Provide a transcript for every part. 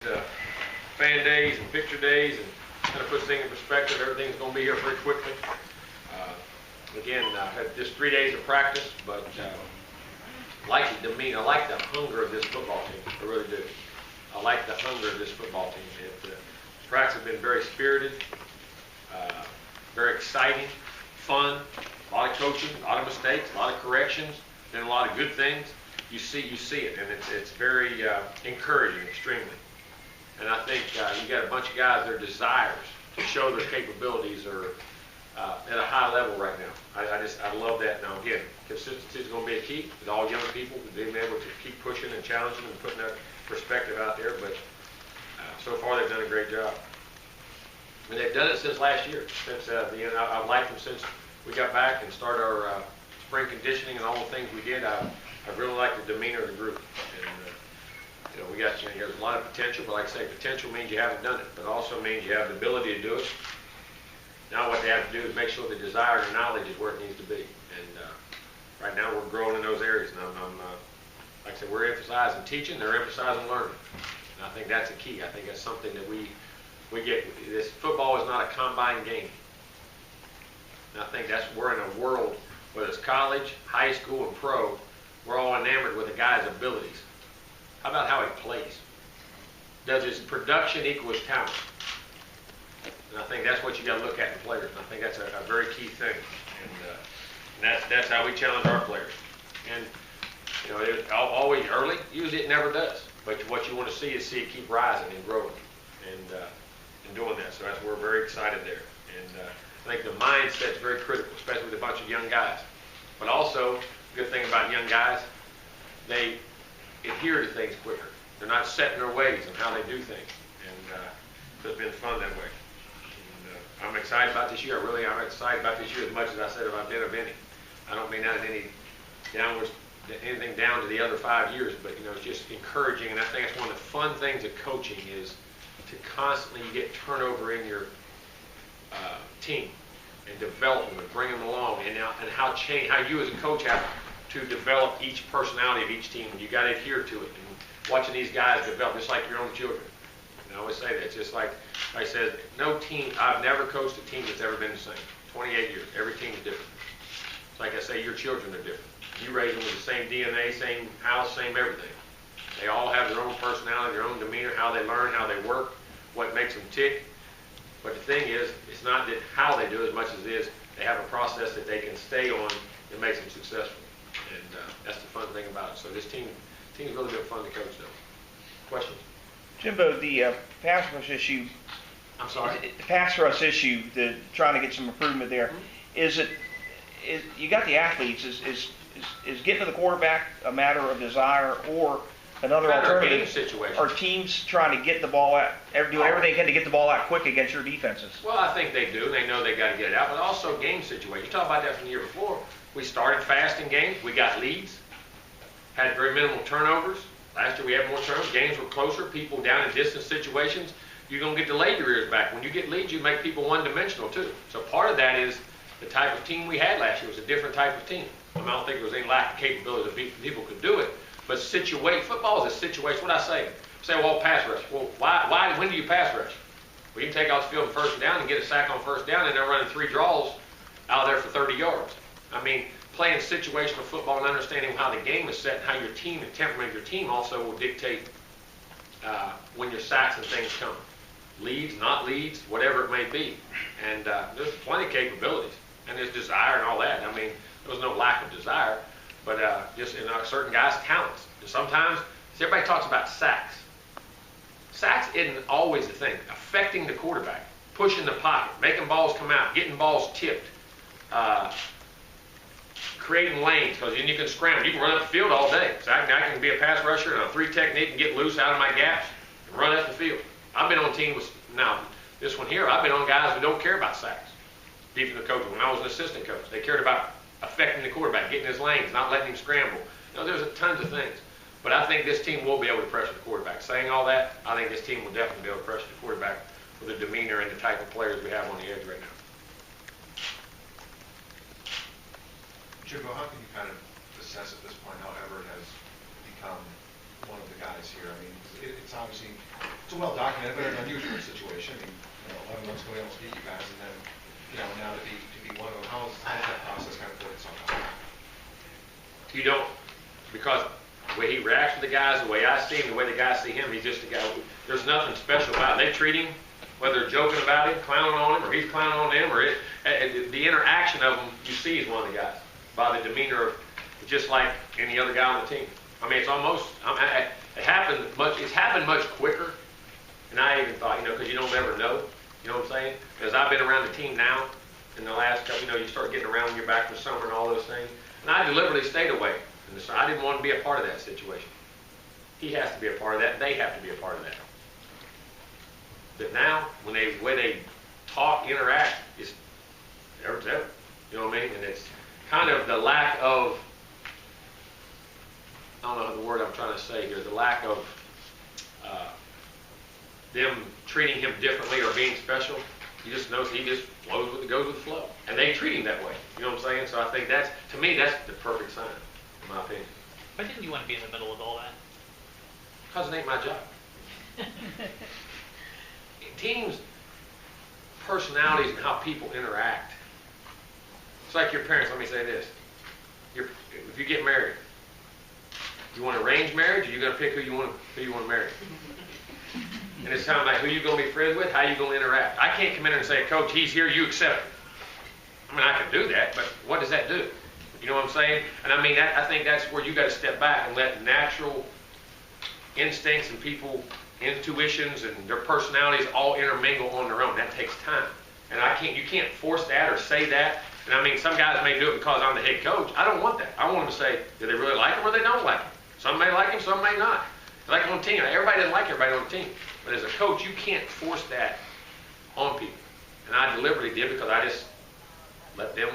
Fan days and picture days, and kind of puts things in perspective. Everything's going to be here very quickly. Again, I had just 3 days of practice, but I like the demeanor. I like the hunger of this football team. I really do. I like the hunger of this football team. Practice has been very spirited, very exciting, fun, a lot of coaching, a lot of mistakes, a lot of corrections, and a lot of good things. You see it, and it's very encouraging, extremely. And I think you got a bunch of guys, their desires to show their capabilities are at a high level right now. I love that. Now again, consistency is going to be a key with all young people, being able to keep pushing and challenging and putting their perspective out there. But so far they've done a great job. And they've done it since last year. Since I've liked them since we got back and started our spring conditioning and all the things we did. I really like the demeanor of the group. And we got there's a lot of potential, but like I say, potential means you haven't done it, but also means you have the ability to do it. Now what they have to do is make sure the desire and knowledge is where it needs to be. And right now we're growing in those areas. And like I said, we're emphasizing teaching, they're emphasizing learning. And I think that's a key. I think that's something that we get. This football is not a combine game. And I think we're in a world, whether it's college, high school, and pro, we're all enamored with a guy's abilities. How about how he plays? Does his production equal his talent? And I think that's what you got to look at in players. And I think that's a very key thing. And that's how we challenge our players. And it's always early. Usually it never does. But what you want to see is it keep rising and growing and doing that. So we're very excited there. And I think the mindset's very critical, especially with a bunch of young guys. But also, the good thing about young guys, they adhere to things quicker. They're not set in their ways and how they do things. And so it's been fun that way. And I'm excited about this year. I'm excited about this year as much as I said about Benny. I don't mean that in anything down to the other 5 years, but it's just encouraging. And I think that's one of the fun things of coaching is to constantly get turnover in your team and develop them and bring them along, and how you as a coach have to develop each personality of each team. You got to adhere to it. And watching these guys develop, just like your own children. And I always say that. It's just like I said, no team. I've never coached a team that's ever been the same. 28 years. Every team is different. It's like I say, your children are different. You raise them with the same DNA, same house, same everything. They all have their own personality, their own demeanor, how they learn, how they work, what makes them tick. But the thing is, it's not that how they do it as much as it is they have a process that they can stay on that makes them successful. And that's the fun thing about it. So this team's really been fun to coach, though. Questions? Jimbo, the pass rush issue. I'm sorry? The pass rush issue, trying to get some improvement there. Mm-hmm. You got the athletes. Is getting to the quarterback a matter of desire or another alternative? Situation. Are teams trying to get the ball out, do everything they can to get the ball out quick against your defenses? Well, I think they do. They know they got to get it out, but also game situation. You talk about that from the year before. We started fast in games. We got leads. Had very minimal turnovers. Last year we had more turnovers. Games were closer. People down in distance situations. You're going to get to lay your ears back. When you get leads, you make people one-dimensional too. So part of that is the type of team we had last year was a different type of team. I don't think there was any lack of capability that people could do it. But football is a situation. What I say? Well, pass rush. Well, why? When do you pass rush? Well, you can take off the field on first down and get a sack on first down, and they're running 3 draws out there for 30 yards. I mean, playing situational football and understanding how the game is set and how your team and temperament of your team also will dictate when your sacks and things come. Leads, not leads, whatever it may be. And there's plenty of capabilities. And there's desire and all that. I mean, there was no lack of desire, but just in certain guys' talents. And sometimes, everybody talks about sacks. Sacks isn't always the thing. Affecting the quarterback, pushing the pocket, making balls come out, getting balls tipped, creating lanes, because then you can scramble. You can run up the field all day. So I can be a pass rusher and a 3 technique and get loose out of my gaps and run up the field. I've been on teams now. This one here, I've been on guys who don't care about sacks. Defensive coach, when I was an assistant coach, they cared about affecting the quarterback, getting his lanes, not letting him scramble. There's tons of things. But I think this team will be able to pressure the quarterback. Saying all that, I think this team will definitely be able to pressure the quarterback with the demeanor and the type of players we have on the edge right now. Jimbo, how can you kind of assess at this point how Everett has become one of the guys here? I mean, it's obviously it's a well documented, but an unusual situation. I mean, 11 months ago, we almost beat you guys, and then, now to be one of them, how is that process kind of put itself out? You don't, because the way he reacts to the guys, the way I see him, the way the guys see him, he's just a guy. There's nothing special about it. They treat him, whether they're joking about him, clowning on him, or he's clowning on them, or the interaction of them, you see is one of the guys by the demeanor of just like any other guy on the team. I mean, it's almost, it happened much. It's happened much quicker than I even thought. Because you don't ever know. You know what I'm saying? Because I've been around the team now in the last couple. You start getting around when you're back from summer and all those things. And I deliberately stayed away. I didn't want to be a part of that situation. He has to be a part of that. They have to be a part of that. But now, the way they talk, interact, is ever. You know what I mean? And it's kind of the lack of, I don't know the word I'm trying to say here, the lack of them treating him differently or being special. You just notice he just goes with the flow. And they treat him that way. You know what I'm saying? So I think to me, that's the perfect sign, in my opinion. Why didn't you want to be in the middle of all that? Because it ain't my job. Teams, personalities, and how people interact. It's like your parents. Let me say this. If you get married, you want arranged marriage, or you going to pick who you want to marry? And it's kind of like who you going to be friends with, how you going to interact. I can't come in and say, Coach, he's here, you accept it. I mean, I can do that, but what does that do? You know what I'm saying? And I mean, I think that's where you got to step back and let natural instincts and people, intuitions and their personalities all intermingle on their own. That takes time. And you can't force that or say that. And I mean, some guys may do it because I'm the head coach. I don't want that. I want them to say, do they really like him or they don't like him? Some may like him, some may not. Like on a team, everybody doesn't like everybody on the team. But as a coach, you can't force that on people. And I deliberately did because I just let them,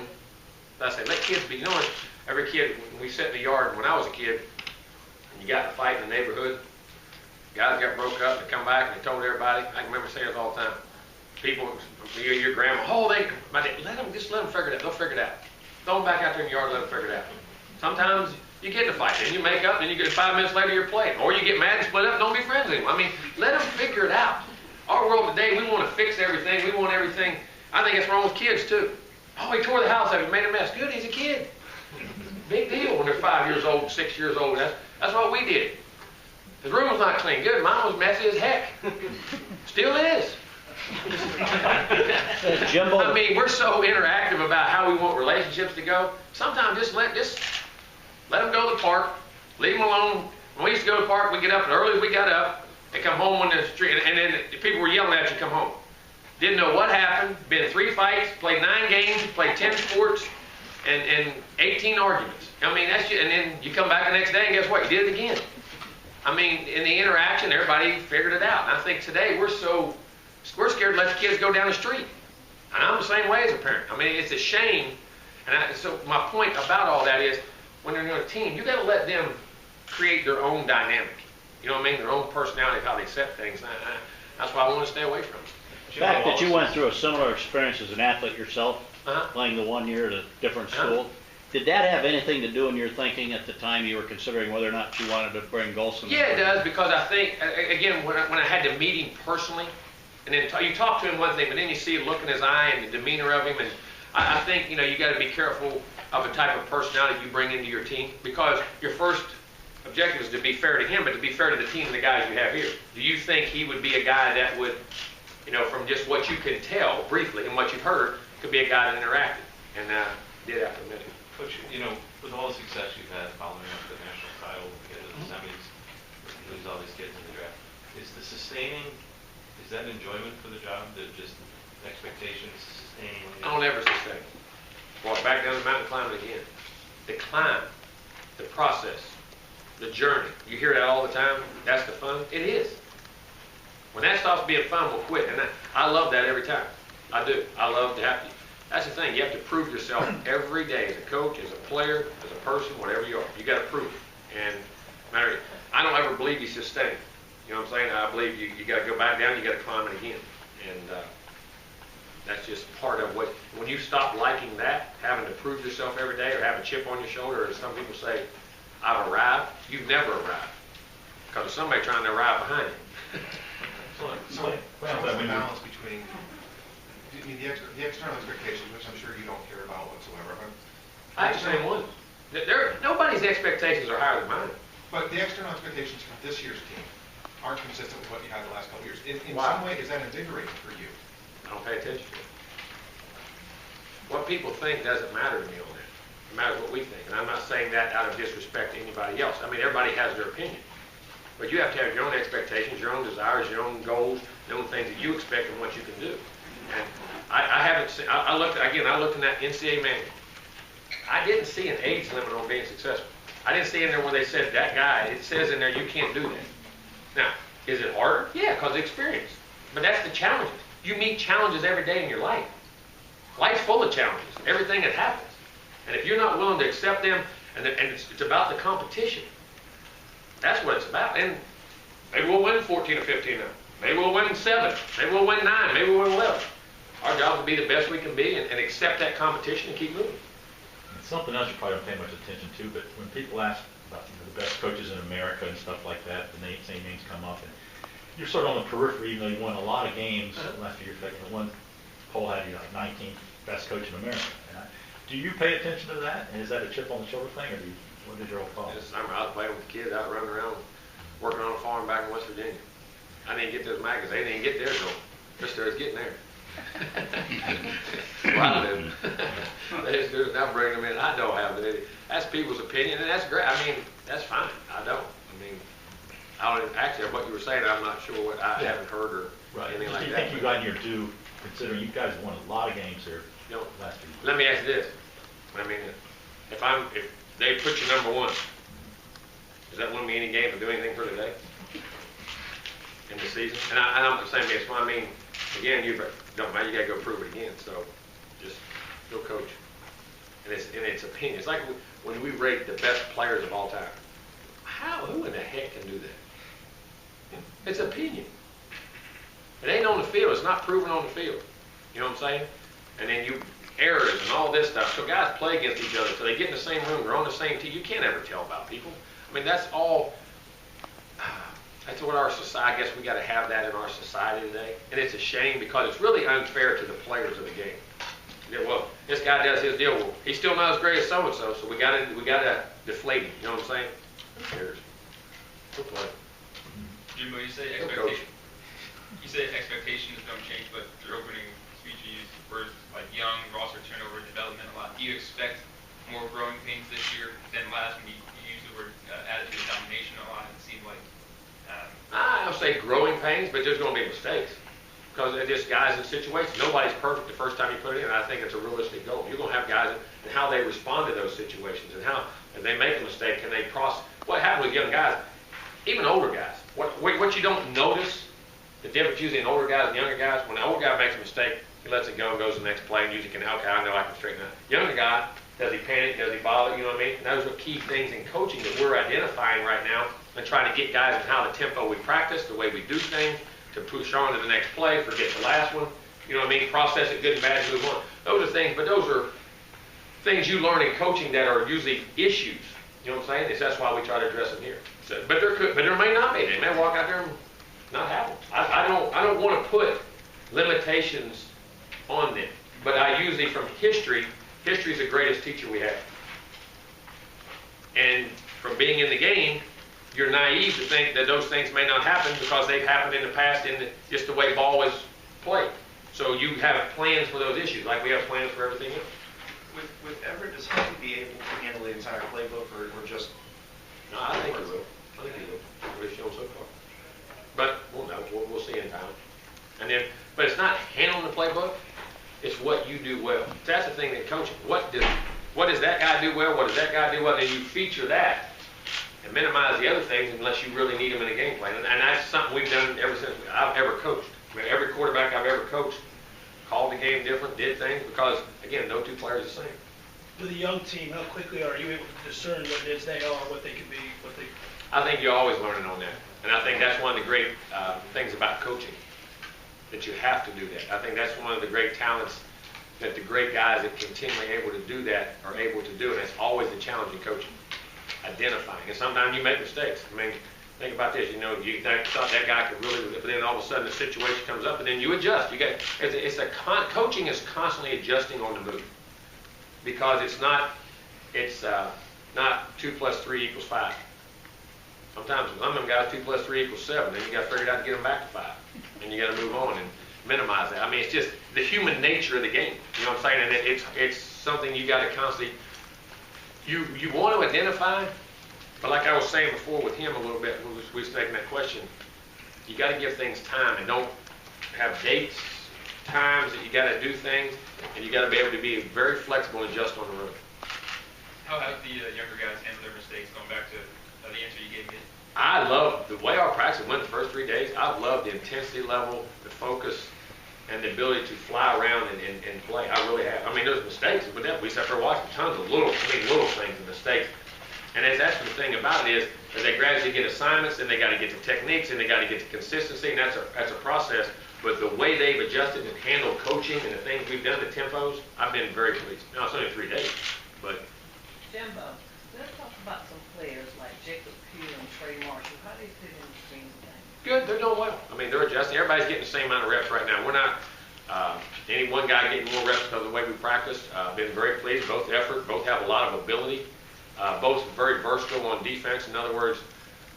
I say, let kids be. You know what? Every kid, when we sit in the yard, when I was a kid, and you got in a fight in the neighborhood, guys got broke up, they come back and they told everybody. I can remember saying this all the time. People, your grandma, let them figure it out. They'll figure it out. Throw them back out there in the yard, let them figure it out. Sometimes you get in a fight, then you make up, then you get 5 minutes later you're playing. Or you get mad and split up and don't be friends anymore. I mean, let them figure it out. Our world today, we want to fix everything. We want everything. I think it's wrong with kids too. Oh, he tore the house up, he made a mess. Good, he's a kid. Big deal when they're 5 years old, 6 years old. That's what we did. His room was not clean. Good, mine was messy as heck. Still is. Jimbo. I mean, we're so interactive about how we want relationships to go. Sometimes just let them go to the park, leave them alone. When we used to go to the park, we get up, and early as we got up, they come home on the street, and then the people were yelling at you, come home. Didn't know what happened, been 3 fights, played 9 games, played 10 sports, and 18 arguments. I mean, that's just, and then you come back the next day, and guess what? You did it again. I mean, in the interaction, everybody figured it out. And I think today we're scared to let the kids go down the street. And I'm the same way as a parent. I mean, it's a shame. And so my point about all that is, when they're in a team, you got to let them create their own dynamic. You know what I mean? Their own personality of how they set things. That's why I want to stay away from it. The fact that you went through a similar experience as an athlete yourself, playing the 1 year at a different school, did that have anything to do in your thinking at the time you were considering whether or not you wanted to bring Golson? Yeah, it does, because I think, again, when I had to meet him personally, and then you talk to him one thing, but then you see the look in his eye and the demeanor of him, and I think, you got to be careful of the type of personality you bring into your team, because your first objective is to be fair to him, but to be fair to the team and the guys you have here. Do you think he would be a guy that would, from just what you can tell briefly and what you've heard, could be a guy that interacted? And did have to admit it. Coach, with all the success you've had following up the national title, get to the semis, lose all these kids in the draft, is that enjoyment for the job, just expectations, sustaining? I don't ever sustain. Walk back down the mountain and climb it again. The climb, the process, the journey. You hear that all the time. That's the fun. It is. When that stops being fun, we'll quit. And I love that every time. I do. I love to have to. That's the thing. You have to prove yourself every day as a coach, as a player, as a person, whatever you are. You got to prove it. And I don't ever believe you sustain. You know what I'm saying? I believe you got to go back down. You got to climb it again. And that's just part of when you stop liking that, having to prove yourself every day, or have a chip on your shoulder, or as some people say, I've arrived. You've never arrived, because there's somebody trying to arrive behind you. the balance between, I mean, the external expectations, which I'm sure you don't care about whatsoever, but. I have the same one. Nobody's expectations are higher than mine. But the external expectations for this year's team aren't consistent with what you had the last couple of years. In Wow. some way, is that invigorating for you? I don't pay attention to it. What people think doesn't matter to me on that. It matters what we think. And I'm not saying that out of disrespect to anybody else. I mean, everybody has their opinion. But you have to have your own expectations, your own desires, your own goals, your own things that you expect and what you can do. And I haven't seen, I looked in that NCAA manual. I didn't see an age limit on being successful. I didn't see in there where they said, that guy, it says in there, you can't do that. Now, is it harder? Yeah, because of experience. But that's the challenges. You meet challenges every day in your life. Life's full of challenges, everything that happens. And if you're not willing to accept them, and it's about the competition, that's what it's about. And maybe we'll win 14 or 15 now. Maybe we'll win 7. Maybe we'll win 9. Maybe we'll win 11. Our job is to be the best we can be and accept that competition and keep moving. Something else you probably don't pay much attention to, but when people ask about the best coaches in America and stuff like that, the same names come up, and you're sort of on the periphery, even though you won a lot of games last year. One poll had you like 19th best coach in America. Do you pay attention to that? And is that a chip on the shoulder thing, or what is your old thought? This summer I was playing with the kids out running around, working on a farm back in West Virginia. I didn't get those magazines. They didn't get theirs though. Just started getting there. Well, I didn't. They're now bringing them in. I don't have it. That's people's opinion, and that's great. I mean, that's fine. I don't. I mean, I don't actually what you were saying. I'm not sure what I haven't heard or anything like that. Do you think you got your due, considering you guys won a lot of games here last year? Let me ask you this. I mean, if they put you number 1, does that win me any game or do anything for today in the season? And I'm not saying this. I mean, again, you don't matter. You got to go prove it again. So just go coach. And it's opinion. It's like when we rate the best players of all time. Who in the heck can do that? It's opinion. It ain't on the field. It's not proven on the field. You know what I'm saying? And then errors and all this stuff. So guys play against each other. So they get in the same room. They're on the same team. You can't ever tell about people. I mean, that's all. That's what our society. I guess we got to have that in our society today. And it's a shame because it's really unfair to the players of the game. Yeah, well, this guy does his deal. Well, he's still not as great as so and so. So we got to deflate him. You know what I'm saying? Who cares? We'll play. Jimbo, you say expectations don't change, but your opening speech you used words like young, roster turnover, development a lot. Do you expect more growing pains this year than last when you used the word attitude of domination a lot? It seemed like. I'll say growing pains, but there's going to be mistakes because they're just guys in situations. Nobody's perfect the first time you put it in. I think it's a realistic goal. You're going to have guys and how they respond to those situations and how if they make a mistake, can they process. What happens with young guys, even older guys? What you don't notice, the difference usually in older guys and younger guys, when the older guy makes a mistake, he lets it go and goes to the next play and usually can, okay, I know I can straighten out. Younger guy, does he panic? Does he bother? You know what I mean? And those are key things in coaching that we're identifying right now and trying to get guys in how the tempo we practice, the way we do things, to push on to the next play, forget the last one. You know what I mean? Process it good and bad, move on. Those are things, but those are things you learn in coaching that are usually issues. You know what I'm saying? That's why we try to address them here. So, but there may not be. They may walk out there and not have them. I don't want to put limitations on them. But I usually, from history is the greatest teacher we have. And from being in the game, you're naive to think that those things may not happen because they've happened in the past in just the way ball is played. So you have plans for those issues, like we have plans for everything else. With Everett, does he be able to handle the entire playbook, or just? No, I think he will. I think he will. What he's shown so far. But we'll know. We'll see in time. And then, but it's not handling the playbook. It's what you do well. That's the thing in coaching. What does that guy do well? What does that guy do well? And you feature that and minimize the other things unless you really need them in a game plan. And that's something we've done ever since I've ever coached. I mean, every quarterback I've ever coached called the game different, did things, because, again, no two players are the same. With a young team, how quickly are you able to discern what it is they are, what they can be, what they... I think you're always learning on that. And I think that's one of the great things about coaching, that you have to do that. I think that's one of the great talents that the great guys that continually able to do that are able to do. And it's always the challenge in coaching, identifying. And sometimes you make mistakes. I mean, think about this, you know, you thought that guy could really, but then all of a sudden the situation comes up and then you adjust. Coaching is constantly adjusting on the move because it's not 2 + 3 = 5. Sometimes with some of them guys, 2 + 3 = 7. Then you got to figure it out to get them back to 5. And you got to move on and minimize that. I mean, it's just the human nature of the game. You know what I'm saying? And it's something you got to constantly, you want to identify, but like I was saying before with him a little bit, when we was taking that question, you got to give things time and don't have dates, times that you got to do things, and you got to be able to be very flexible and adjust on the road. How have the younger guys handled their mistakes, going back to the answer you gave me? I love the way our practice went the first 3 days. I love the intensity level, the focus, and the ability to fly around and play. I really have. I mean, there's mistakes, but we sat there watching tons of little things and mistakes. And that's the thing about it is, as they gradually get assignments, then they got to get the techniques, and they got to get the consistency, and that's a process. But the way they've adjusted and handled coaching and the things we've done, the tempos, I've been very pleased. Now, it's only 3 days, but Jimbo, let's talk about some players like Jacob Pugh and Trey Marshall. How do they fit in the scheme of things? good, they're doing well. I mean, they're adjusting. Everybody's getting the same amount of reps right now. We're not any one guy getting more reps because of the way we practice. Been very pleased. Both effort, both have a lot of ability. Both very versatile on defense. In other words,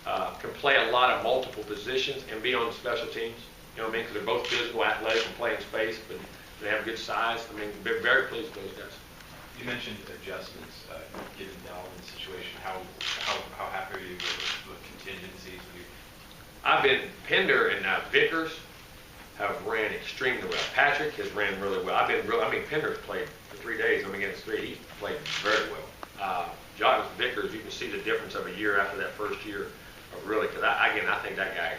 can play a lot of multiple positions and be on the special teams. You know what I mean? Because they're both physical, athletic, and play in space, but they have good size. I mean, we're very pleased with those guys. You mentioned adjustments, given Dalvin's situation. How happy are you with contingencies? I've been, Pender and Vickers have ran extremely well. Patrick has ran really well. Pender's played for 3 days. Against 3, he's played very well. Jonathan Vickers, you can see the difference of a year after that first year of really, because I think that guy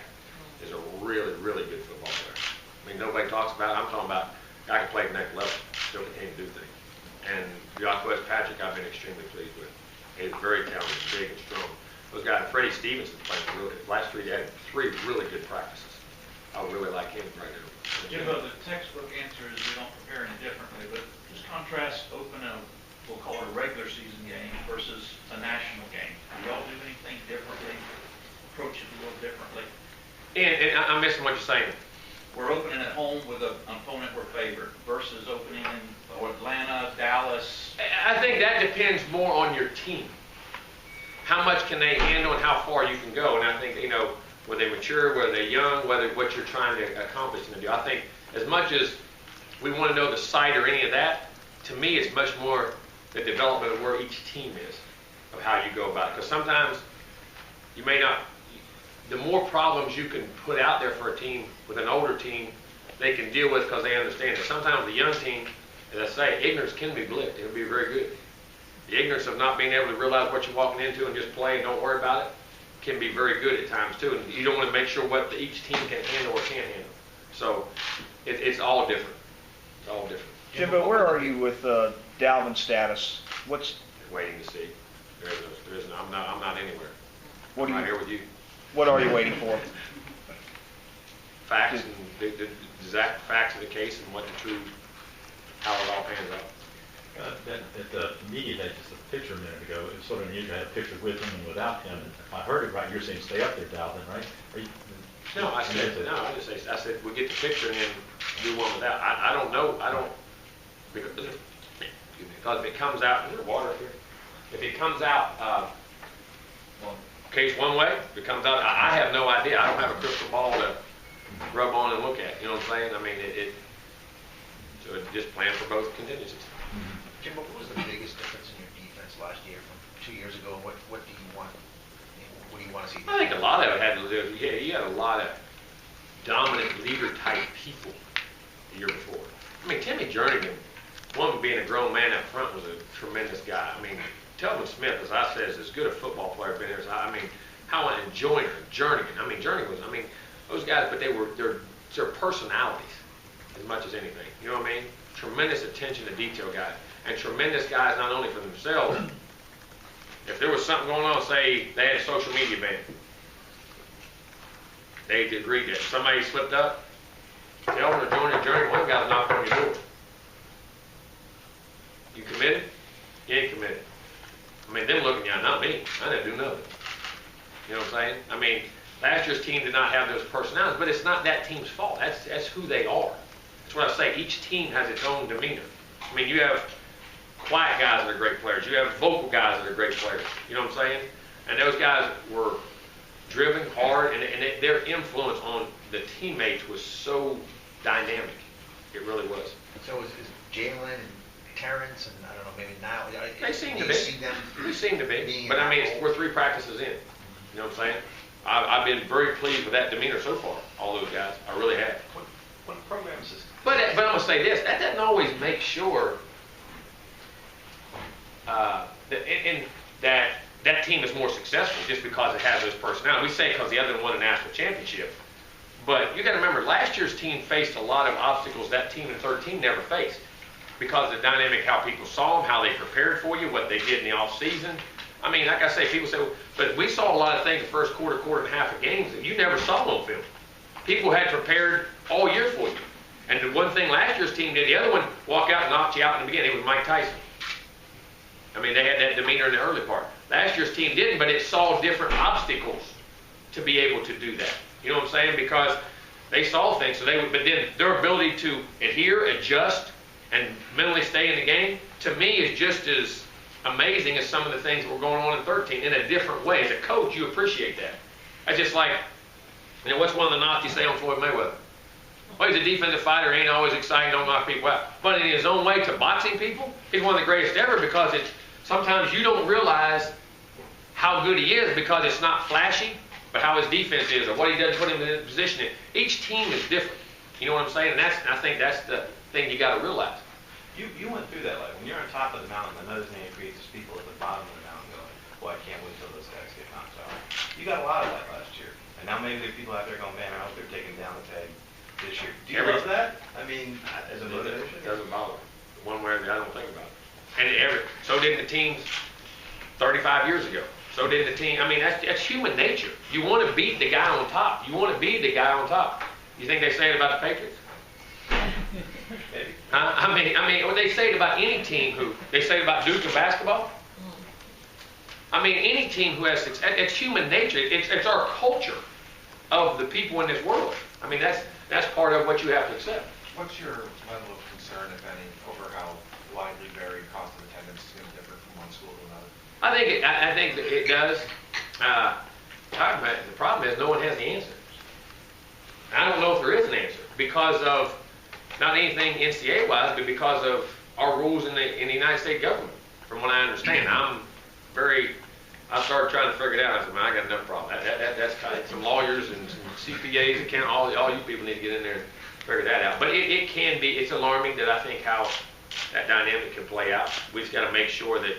is a really, really good football player. I mean, nobody talks about it. I'm talking about a guy can play at the next level, still continue to do things. And West Patrick, I've been extremely pleased with. He's very talented, big and strong. Those guys, Freddie Stevenson playing really good. Last 3 days, 3 really good practices. I really like him right now. Jimbo, the textbook answer is we don't prepare any differently, but just contrast open a, we'll call it a regular season game versus a national game. Do y'all do anything differently? Approach it a little differently? And I'm missing what you're saying. We're opening at home with an opponent we're favored versus opening in Atlanta, Dallas. I think that depends more on your team. How much can they handle and how far you can go? And I think, whether they mature, whether they're young, whether what you're trying to accomplish in the deal. I think as much as we want to know the site or any of that, to me it's much more the development of where each team is, of how you go about it. Because sometimes you may not, the more problems you can put out there for a team with an older team, they can deal with because they understand it. Sometimes the young team, as I say, ignorance can be blitzed. It'll be very good. The ignorance of not being able to realize what you're walking into and just play and don't worry about it can be very good at times too. And you don't want to make sure what each team can handle or can't handle. So it's all different. It's all different. Jimbo, where are you with Dalvin's status? What's Waiting to see. There is no, I'm not anywhere. What I'm are right you? here with you. What are you waiting for? Facts and the exact facts of the case and what the true, how it all pans out. At the media day, just a picture a minute ago, it's sort of unusual. I had a picture with him and without him. If I heard it right, you're saying stay up there, Dalvin, right? No, I said we get the picture and then do one without. I don't know. Because if it comes out, is there water up here? If it comes out, case one way, if it comes out, I have no idea. I don't have a crystal ball to rub on and look at. You know what I'm saying? I mean, so it just plan for both contingencies. Jimbo, what was the biggest difference in your defense last year from 2 years ago? What do you want? What do you want to see? I think a lot of it had to do. Yeah, you had a lot of dominant leader type people the year before. I mean, Timmy Jernigan, one being a grown man up front, was a tremendous guy. I mean, Telvin Smith, as I said, is as good a football player been here. I mean, how I enjoy Jernigan. I mean, Jernigan was. I mean, those guys, but they're personalities as much as anything. You know what I mean? Tremendous attention to detail guys. And tremendous guys not only for themselves. If there was something going on, say they had a social media ban, they agreed that if somebody slipped up, tell them to join your journey. One guy's knocking on your door. You committed? You ain't committed. I mean, them looking at you, not me. I didn't do nothing. You know what I'm saying? I mean, last year's team did not have those personalities, but it's not that team's fault. That's who they are. That's what I say. Each team has its own demeanor. I mean, you have quiet guys that are great players. You have vocal guys that are great players. You know what I'm saying? And those guys were driven hard, and their influence on the teammates was so dynamic. It really was. So is Jalen and Terrence and I don't know, maybe now, They seem to do be. you see them They seem to be. being But I mean, involved? we're 3 practices in. You know what I'm saying? I've been very pleased with that demeanor so far, all those guys. I really have. When programs is But I'm going to say this, that doesn't always make sure that team is more successful just because it has those personalities. We say because the other one won a national championship. But you got to remember, last year's team faced a lot of obstacles that team in 13 never faced because of the dynamic, how people saw them, how they prepared for you, what they did in the off season. I mean, like I say, people say, but we saw a lot of things the first quarter and a half of games that you never saw on film. People had prepared all year for you. And the one thing last year's team did, the other one walk out and knocked you out in the beginning. It was Mike Tyson. I mean, they had that demeanor in the early part. Last year's team didn't, but it saw different obstacles to be able to do that. You know what I'm saying? Because they saw things, so but then their ability to adhere, adjust, and mentally stay in the game, to me, is just as amazing as some of the things that were going on in 13 in a different way. As a coach, you appreciate that. That's just like, you know, what's one of the knocks you say on Floyd Mayweather? Well, he's a defensive fighter, ain't always exciting, don't knock people out. But in his own way, to boxing people, he's one of the greatest ever because sometimes you don't realize how good he is because it's not flashy, but how his defense is or what he does put him in a position in. Each team is different. You know what I'm saying? And I think that's the thing you got to realize. You went through that, like, when you're on top of the mountain, another thing that creates is people at the bottom of the mountain going, well, I can't wait till those guys get knocked out. You got a lot of that last year. And now maybe there are people out there going, man, I hope they're taking down the tag this year. Do you love that? I mean, as a motivation? It doesn't bother me. One way or the other, I don't think about it. And so did the teams 35 years ago. So did the team. I mean, that's human nature. You want to beat the guy on top. You want to be the guy on top. You think they say it about the Patriots? Maybe. I mean, when they say it about any team they say it about Duke in basketball. I mean, any team who has success, it's human nature. It's our culture of the people in this world. I mean, that's part of what you have to accept. What's your level of concern, if any, over how widely varied cost of attendance is going to differ from one school to another? I think that it does. The problem is no one has the answer. I don't know if there is an answer because of not anything NCAA-wise, but because of our rules in the United States government, from what I understand. I started trying to figure it out. I said, man, I got enough problems. That's kind of, some lawyers and some CPAs, account, all you people need to get in there and figure that out. But it can be, it's alarming that I think how that dynamic can play out. We just got to make sure that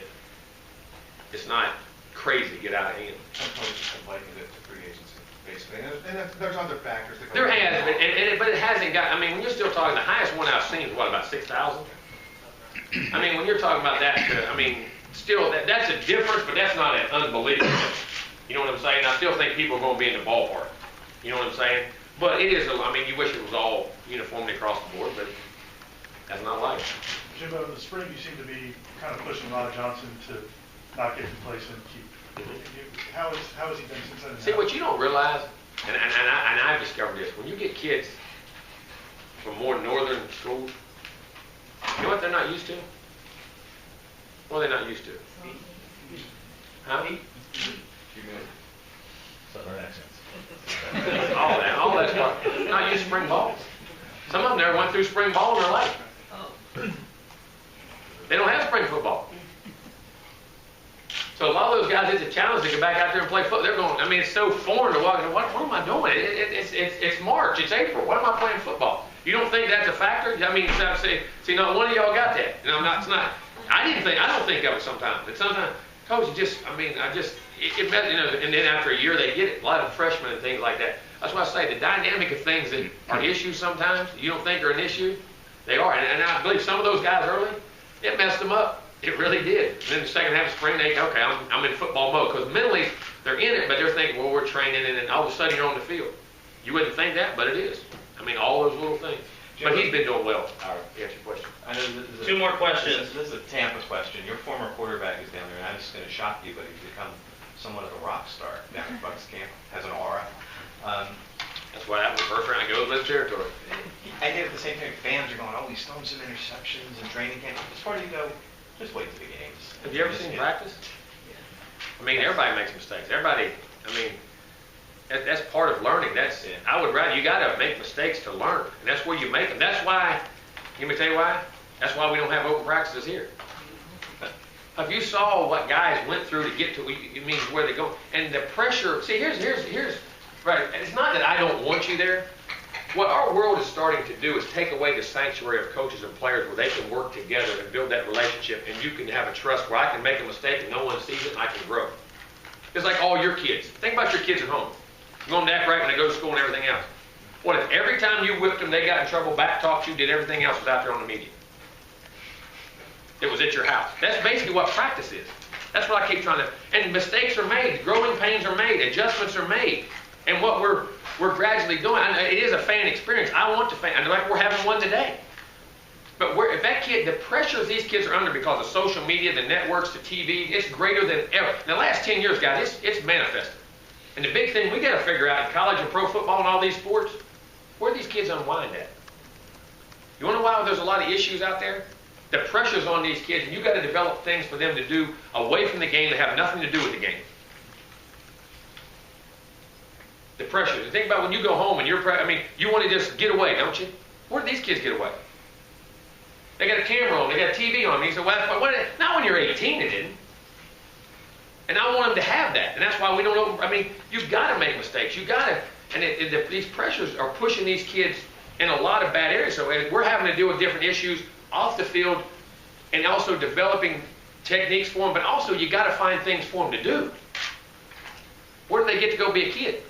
it's not crazy to get out of hand. Some coaches have likened it to free agency, basically. And there's other factors that go There into has, that. but it hasn't got, I mean, when you're still talking, the highest one I've seen is what, about 6,000? I mean, when you're talking about that, I mean, still, that's a difference, but that's not an unbelievable difference. You know what I'm saying? I still think people are going to be in the ballpark. You know what I'm saying? But it is, I mean, you wish it was all uniformly across the board, but that's not like it. Jimbo, in the spring, you seem to be kind of pushing Rod Johnson to not get complacent and keep. How has he been since then? See, what you don't realize, and I've discovered this, when you get kids from more northern schools, you know what they're not used to? What are they not used to? Huh? Southern accents. all that's part. Not used to spring ball. Some of them never went through spring ball in their life. They don't have spring football. So a lot of those guys, it's a challenge to get back out there and play football. They're going, I mean, it's so foreign to walk in. What am I doing? It's March, it's April. What am I playing football? You don't think that's a factor? I mean, see, not one of y'all got that. You know, it's not. I don't think of it sometimes. But sometimes, coach, it met, you know, and then after a year they get it. A lot of freshmen and things like that. That's why I say the dynamic of things that are issues sometimes, you don't think are an issue, they are. And I believe some of those guys early, it messed them up. It really did. And then the second half of spring, okay, I'm in football mode. Because mentally, they're in it, but they're thinking, well, we're training, and then all of a sudden you're on the field. You wouldn't think that, but it is. I mean, all those little things. But he's been doing well. All right, answer your question. I know this is Two more questions. This is a Tampa question. Your former quarterback is down there, and I'm just going to shock you, but he's become somewhat of a rock star down at Bucks Camp, has an aura. That's what happened the first round. He goes live territory. I get at the same time, fans are going, oh, he's throwing some interceptions in training camp. As far as you go, just wait till the games. Have you ever seen practice? I mean, everybody makes mistakes. Everybody, I mean, that's part of learning. I would rather, you got to make mistakes to learn. And that's where you make them. That's why, let me tell you why. That's why we don't have open practices here. If you saw what guys went through to get to, it means where they go. And the pressure, see, here's, right, it's not that I don't want you there. What our world is starting to do is take away the sanctuary of coaches and players where they can work together and build that relationship, and you can have a trust where I can make a mistake and no one sees it and I can grow. It's like all your kids. Think about your kids at home. You want them to act right when they go to school and everything else. What if every time you whipped them, they got in trouble, back-talked you, did everything else was out there on the media? It was at your house. That's basically what practice is. That's what I keep trying to, and mistakes are made, growing pains are made, adjustments are made. And what we're gradually doing, it is a fan experience. I want to fan, and like we're having one today. But if that kid, the pressures these kids are under because of social media, the networks, the TV, it's greater than ever. In the last 10 years, guys, it's manifested. And the big thing we got to figure out in college and pro football and all these sports, where do these kids unwind at? You want to know why there's a lot of issues out there? The pressure's on these kids, and you got to develop things for them to do away from the game that have nothing to do with the game. The pressure. Think about when you go home and you want to just get away, don't you? Where do these kids get away? They got a camera on, they got a TV on. And you say, well, not when you're 18, it didn't. And I want them to have that. And that's why we don't know. You've got to make mistakes. You've got to, and these pressures are pushing these kids in a lot of bad areas. So we're having to deal with different issues off the field and also developing techniques for them. But also, you got to find things for them to do. Where do they get to go be a kid?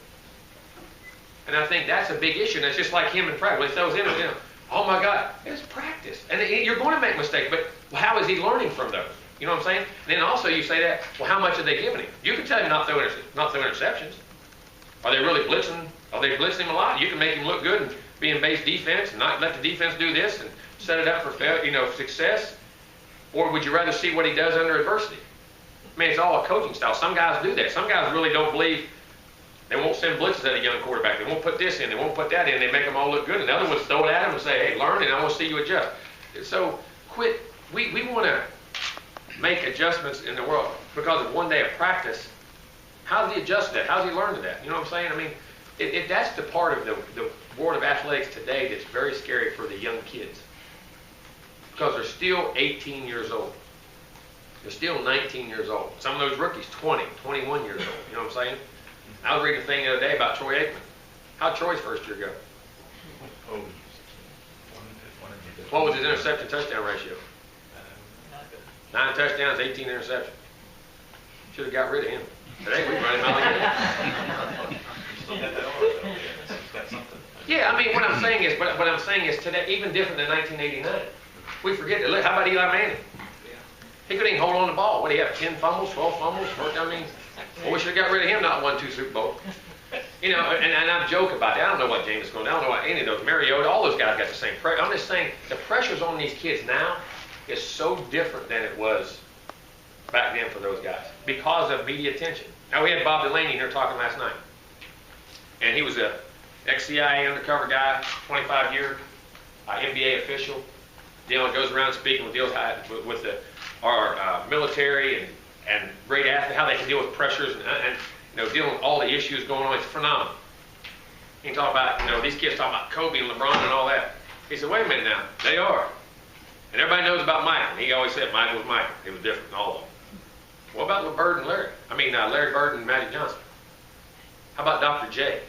And I think that's a big issue. And it's just like him in practice. When he throws in, oh my God, it's practice. And you're going to make mistakes, but how is he learning from those? You know what I'm saying? And then also you say that, well, how much are they giving him? You can tell him not throw interceptions. Are they really blitzing? Are they blitzing him a lot? You can make him look good and be in base defense and not let the defense do this and set it up for success. Or would you rather see what he does under adversity? It's all a coaching style. Some guys do that. Some guys really don't believe. They won't send blitzes at a young quarterback. They won't put this in. They won't put that in. They make them all look good. And the other ones throw it at them and say, hey, learn, and I want to see you adjust. So quit. We want to make adjustments in the world because of one day of practice. How does he adjust to that? How does he learn to that? You know what I'm saying? That's the part of the world of athletics today that's very scary for the young kids. Because they're still 18 years old. They're still 19 years old. Some of those rookies, 20, 21 years old. You know what I'm saying? I was reading a thing the other day about Troy Aikman. How'd Troy's first year go? What was his interception touchdown ratio? 9 touchdowns, 18 interceptions. Should have got rid of him. Today we run him out again. Yeah, what I'm saying is today, even different than 1989. We forget that. Look, how about Eli Manning? He couldn't even hold on the ball. What do you have? 10 fumbles, 12 fumbles? Well, we should have got rid of him, not won 2 Super Bowls. And I joke about that. I don't know what James is going to do. I don't know what any of those, Mariota, all those guys got the same pressure. I'm just saying the pressures on these kids now is so different than it was back then for those guys because of media attention. Now, we had Bob Delaney here talking last night. And he was a ex-CIA undercover guy, 25-year NBA official. Goes around speaking with with our military and great athletes, how they can deal with pressures and dealing with all the issues going on. It's phenomenal. He can talk about, these kids talk about Kobe and LeBron and all that. He said, wait a minute now, they are. And everybody knows about Michael. He always said Michael was Michael. He was different than all of them. What about Bird and Larry? Larry Bird and Magic Johnson. How about Dr. J?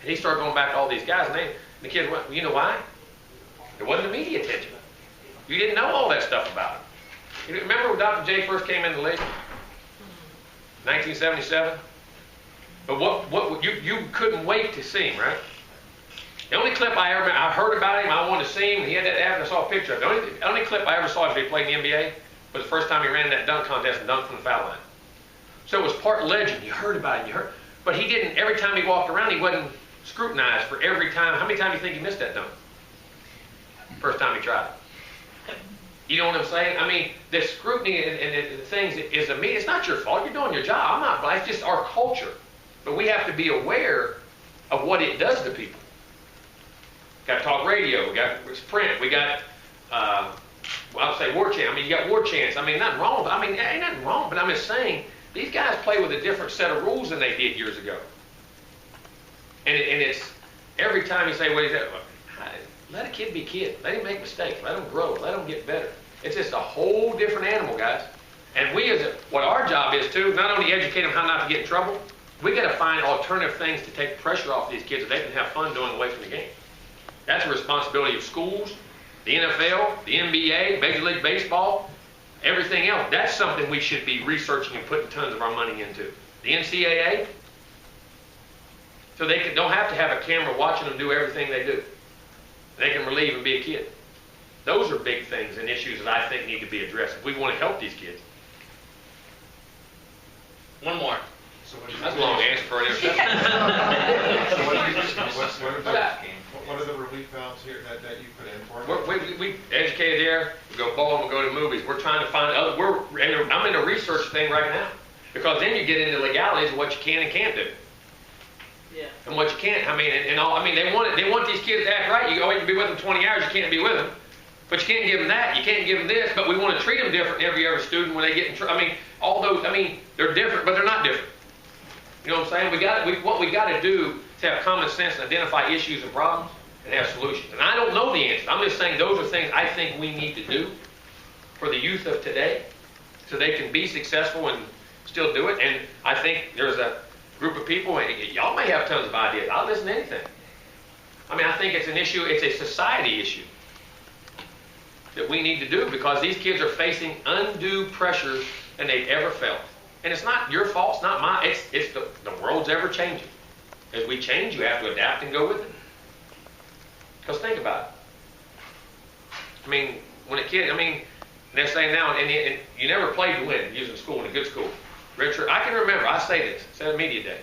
And he started going back to all these guys, and the kids went, well, you know why? There wasn't the media attention. You didn't know all that stuff about him. You remember when Dr. J first came in the league? 1977? But you couldn't wait to see him, right? The only clip I heard about him, I wanted to see him, he had that ad, and I saw a picture of him. The only clip I ever saw after he played in the NBA was the first time he ran in that dunk contest and dunked from the foul line. So it was part legend. You heard about it, but he didn't, every time he walked around, he wasn't scrutinized for every time. How many times do you think he missed that dunk? First time he tried it. You know what I'm saying? I mean, the scrutiny and the things is a me. It's not your fault. You're doing your job. I'm not. It's just our culture. But we have to be aware of what it does to people. Got talk radio. We got print. We got, I'll say war chant. I mean, you got war chants. I mean, nothing wrong. I mean, ain't nothing wrong. But I'm just saying, these guys play with a different set of rules than they did years ago. And it's every time you say, what is that? Let a kid be kid. Let him make mistakes. Let him grow. Let him get better. It's just a whole different animal, guys. And we, what our job is too, not only educate them how not to get in trouble, we got to find alternative things to take pressure off these kids so they can have fun doing away from the game. That's a responsibility of schools, the NFL, the NBA, Major League Baseball, everything else. That's something we should be researching and putting tons of our money into. The NCAA, so they don't have to have a camera watching them do everything they do. They can relieve and be a kid. Those are big things and issues that I think need to be addressed if we want to help these kids. One more. That's a long answer for an interception. What are the relief valves here that you put in for? We educated there. We go bowling. We go to movies. We're trying to find other. I'm in a research thing right now because then you get into legalities of what you can and can't do. Yeah. And what you can't. I mean, and all. I mean, they want these kids to act right. You go, you can be with them 20 hours. You can't be with them. But you can't give them that. You can't give them this. But we want to treat them different every student when they get in trouble. I mean, all those. I mean, they're different, but they're not different. You know what I'm saying? What we got to do is have common sense and identify issues and problems and have solutions. And I don't know the answer. I'm just saying those are things I think we need to do for the youth of today so they can be successful and still do it. And I think there's a group of people, and y'all may have tons of ideas. I'll listen to anything. I mean, I think it's an issue. It's a society issue that we need to do because these kids are facing undue pressure than they've ever felt. And it's not your fault, it's not mine, it's the world's ever changing. As we change, you have to adapt and go with it. Because think about it. I mean, when a kid, they're saying now, and you never played to win using school in a good school. Richard, I can remember, I say this, it's at a media day.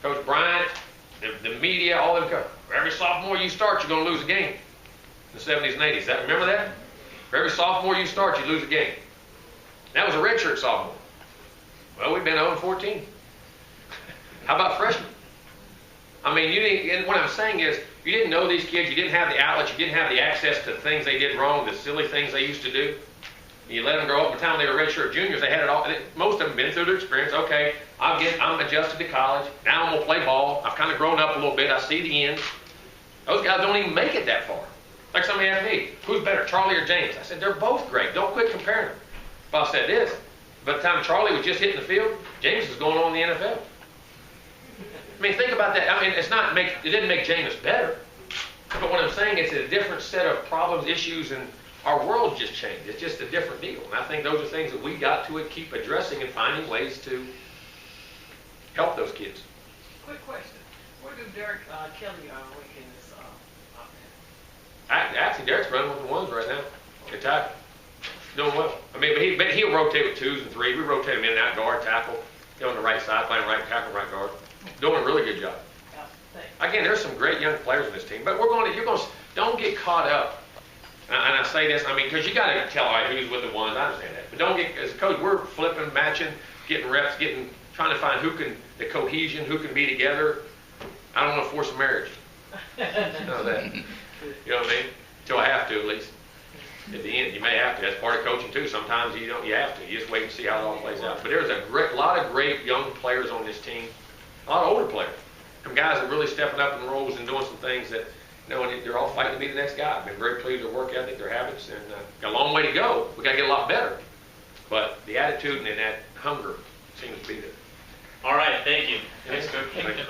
Coach Bryant, the media, all of them go, for every sophomore you start, you're going to lose a game. In the 70s and 80s, remember that? For every sophomore you start, you lose a game. That was a redshirt sophomore. Well, we've been 0-14. How about freshmen? I mean, and what I'm saying is, you didn't know these kids, you didn't have the outlets, you didn't have the access to the things they did wrong, the silly things they used to do. You let them grow up. By the time they were redshirt juniors, they had it all. Most of them been through their experience. Okay, I'm adjusted to college. Now I'm going to play ball. I've kind of grown up a little bit. I see the end. Those guys don't even make it that far. Like somebody asked me, who's better, Charlie or James? I said, they're both great. Don't quit comparing them. But I said this, by the time Charlie was just hitting the field, James was going on in the NFL. I mean, think about that. I mean, it didn't make James better. But what I'm saying is it's a different set of problems, issues, and our world just changed. It's just a different deal. And I think those are things that we got to keep addressing and finding ways to help those kids. Quick question. Where do Derek Kelly rank in this offense? Actually, Derek's running with the ones right now. Good tackle. Doing well. I mean, but he'll rotate with 2s and 3s. We rotate him in and out, guard, tackle. He's on the right side, playing right tackle, right guard. Doing a really good job. Again, there's some great young players in this team, but don't get caught up. And I say this, because you got to tell who's with the ones. I understand that, but don't get as a coach. We're flipping, matching, getting reps, trying to find the cohesion, who can be together. I don't want to force a marriage. Know that. You know what I mean? Until I have to, at least. At the end, you may have to. That's part of coaching too. Sometimes you have to. You just wait and see how it all plays out. But there's a lot of great young players on this team. A lot of older players. Some guys are really stepping up in roles and doing some things that, and they're all fighting to be the next guy. I've been very pleased with their work ethic, their habits, and got a long way to go. We got to get a lot better. But the attitude and that hunger seems to be there. All right, thank you. Thanks, Coach. Thank you.